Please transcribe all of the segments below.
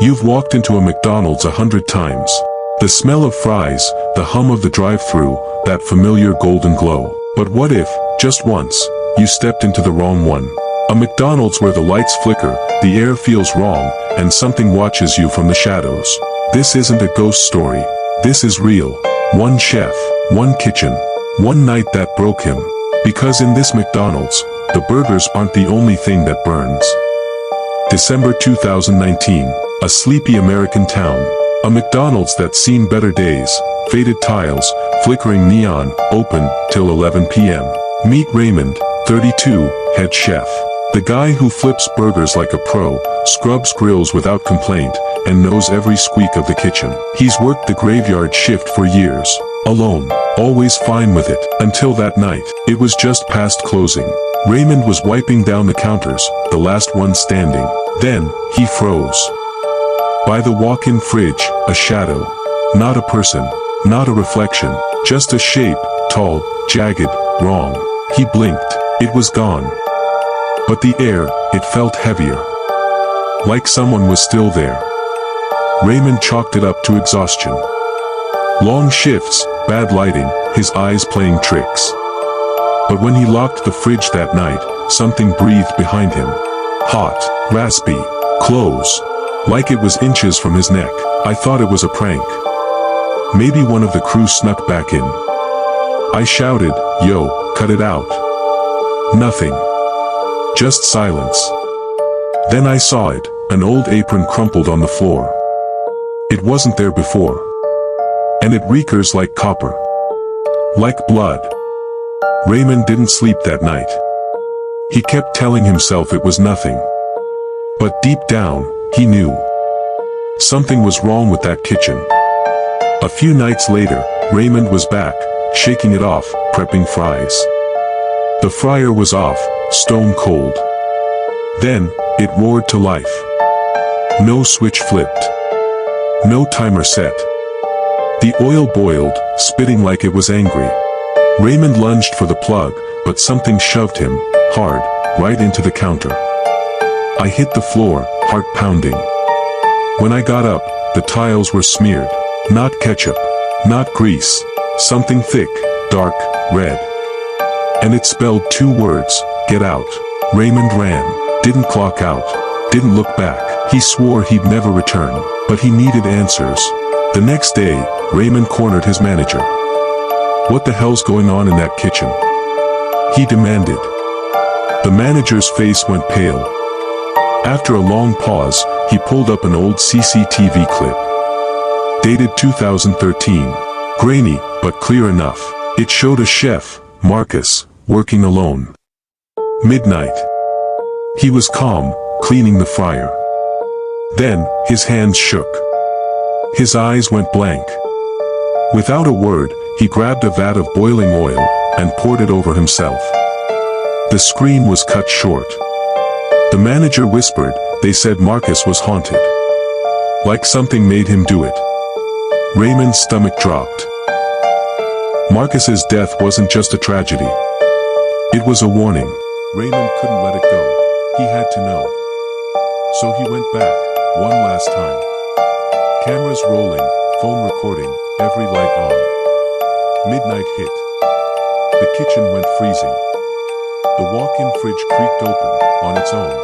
You've walked into a McDonald's 100 times. The smell of fries, the hum of the drive-thru, that familiar golden glow. But what if, just once, you stepped into the wrong one? A McDonald's where the lights flicker, the air feels wrong, and something watches you from the shadows. This isn't a ghost story. This is real. One chef, one kitchen, one night that broke him. Because in this McDonald's, the burgers aren't the only thing that burns. December 2019, a sleepy American town. A McDonald's that's seen better days, faded tiles, flickering neon, open till 11 p.m. Meet Raymond, 32, head chef. The guy who flips burgers like a pro, scrubs grills without complaint, and knows every squeak of the kitchen. He's worked the graveyard shift for years, alone, always fine with it, until that night. It was just past closing. Raymond was wiping down the counters, the last one standing. Then, he froze. By the walk-in fridge, a shadow. Not a person, not a reflection, just a shape, tall, jagged, wrong. He blinked. It was gone. But the air, it felt heavier. Like someone was still there. Raymond chalked it up to exhaustion. Long shifts, bad lighting, his eyes playing tricks. But when he locked the fridge that night, something breathed behind him. Hot, raspy, close. Like it was inches from his neck. I thought it was a prank. Maybe one of the crew snuck back in. I shouted, "Yo, cut it out." Nothing. Just silence. Then I saw it, an old apron crumpled on the floor. It wasn't there before. And it reekers like copper. Like blood. Raymond didn't sleep that night. He kept telling himself it was nothing. But deep down, he knew. Something was wrong with that kitchen. A few nights later, Raymond was back, shaking it off, prepping fries. The fryer was off, stone cold. Then, it roared to life. No switch flipped. No timer set. The oil boiled, spitting like it was angry. Raymond lunged for the plug, but something shoved him, hard, right into the counter. I hit the floor, heart pounding. When I got up, the tiles were smeared. Not ketchup. Not grease. Something thick, dark, red. And it spelled 2 words, "Get out." Raymond ran. Didn't clock out. Didn't look back. He swore he'd never return. But he needed answers. The next day, Raymond cornered his manager. "What the hell's going on in that kitchen?" he demanded. The manager's face went pale. After a long pause, he pulled up an old CCTV clip. Dated 2013. Grainy, but clear enough. It showed a chef, Marcus, working alone. Midnight. He was calm, cleaning the fryer. Then, his hands shook. His eyes went blank. Without a word, he grabbed a vat of boiling oil, and poured it over himself. The scream was cut short. The manager whispered, "They said Marcus was haunted." Like something made him do it. Raymond's stomach dropped. Marcus's death wasn't just a tragedy. It was a warning. Raymond couldn't let it go. He had to know. So he went back, one last time. Cameras rolling, phone recording, every light on. Midnight hit. The kitchen went freezing. The walk-in fridge creaked open, on its own.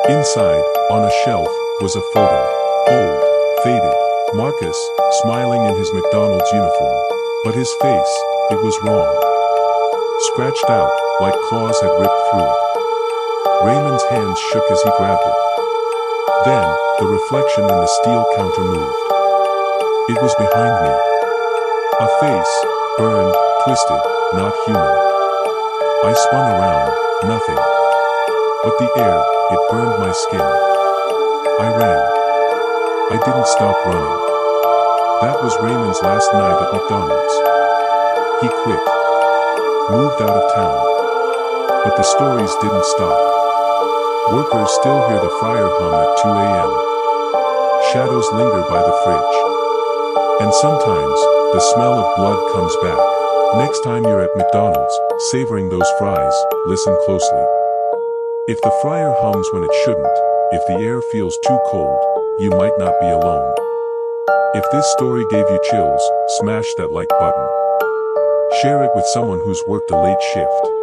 Inside, on a shelf, was a photo. Old, faded. Marcus, smiling in his McDonald's uniform. But his face, it was wrong. Scratched out, like claws had ripped through it. Raymond's hands shook as he grabbed it. Then, the reflection in the steel counter moved. It was behind me. A face, burned, twisted, not human. I spun around, nothing. But the air, it burned my skin. I ran. I didn't stop running. That was Raymond's last night at McDonald's. He quit. Moved out of town. But the stories didn't stop. Workers still hear the fryer hum at 2 a.m. Shadows linger by the fridge. And sometimes, the smell of blood comes back. Next time you're at McDonald's, savoring those fries, listen closely. If the fryer hums when it shouldn't, if the air feels too cold, you might not be alone. If this story gave you chills, smash that like button. Share it with someone who's worked a late shift.